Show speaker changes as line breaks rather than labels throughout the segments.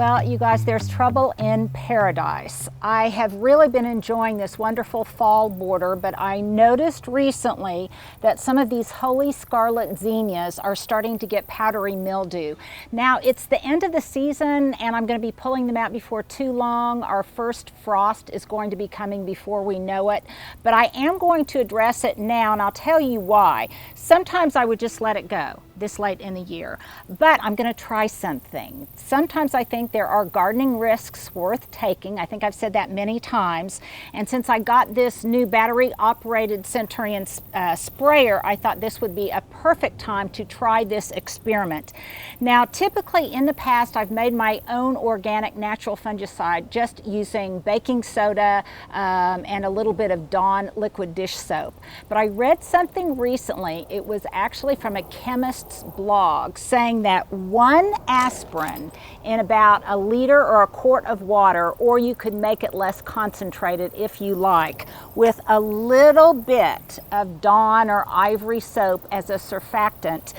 Well, you guys, there's trouble in paradise. I have really been enjoying this wonderful fall border, but I noticed recently that some of these holy scarlet zinnias are starting to get powdery mildew. Now, it's the end of the season, and I'm going to be pulling them out before too long. Our first frost is going to be coming before we know it, but I am going to address it now, and I'll tell you why. Sometimes I would just let it go this late in the year, but I'm going to try something. Sometimes I think there are gardening risks worth taking. I think I've said that many times, and since I got this new battery operated Centurion sprayer, I thought this would be a perfect time to try this experiment. Now, typically in the past I've made my own organic natural fungicide just using baking soda and a little bit of Dawn liquid dish soap, but I read something recently. It was actually from a chemist's blog saying that 1 aspirin in about a liter or a quart of water, or you could make it less concentrated if you like, with a little bit of Dawn or Ivory soap as a surfactant,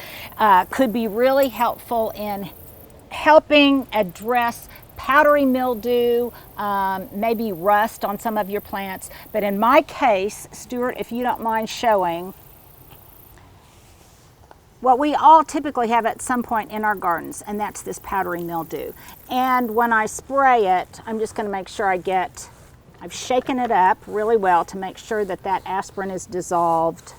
could be really helpful in helping address powdery mildew, maybe rust on some of your plants. But in my case, Stuart, if you don't mind showing, what we all typically have at some point in our gardens, and that's this powdery mildew. And when I spray it, I'm just going to make sure I've shaken it up really well to make sure that that aspirin is dissolved.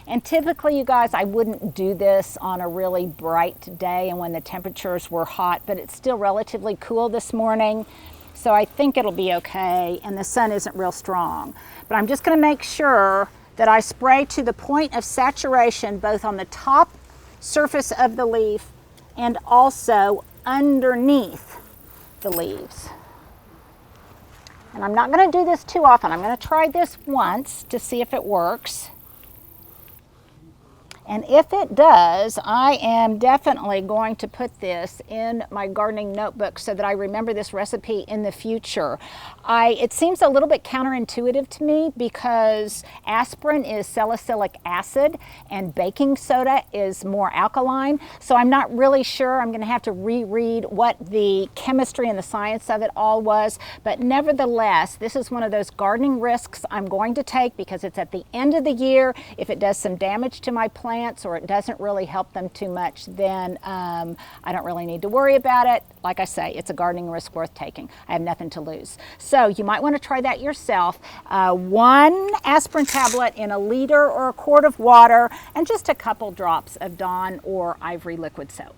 And typically, you guys, I wouldn't do this on a really bright day and when the temperatures were hot, but it's still relatively cool this morning, so I think it'll be okay, and the sun isn't real strong. But I'm just going to make sure that I spray to the point of saturation both on the top surface of the leaf and also underneath the leaves. And I'm not going to do this too often. I'm going to try this once to see if it works. And if it does, I am definitely going to put this in my gardening notebook so that I remember this recipe in the future. It seems a little bit counterintuitive to me because aspirin is salicylic acid and baking soda is more alkaline. So I'm not really sure. I'm going to have to reread what the chemistry and the science of it all was. But nevertheless, this is one of those gardening risks I'm going to take because it's at the end of the year. If it does some damage to my plants, or it doesn't really help them too much, then I don't really need to worry about it. Like I say, it's a gardening risk worth taking. I have nothing to lose. So you might want to try that yourself. 1 aspirin tablet in a liter or a quart of water, and just a couple drops of Dawn or Ivory liquid soap.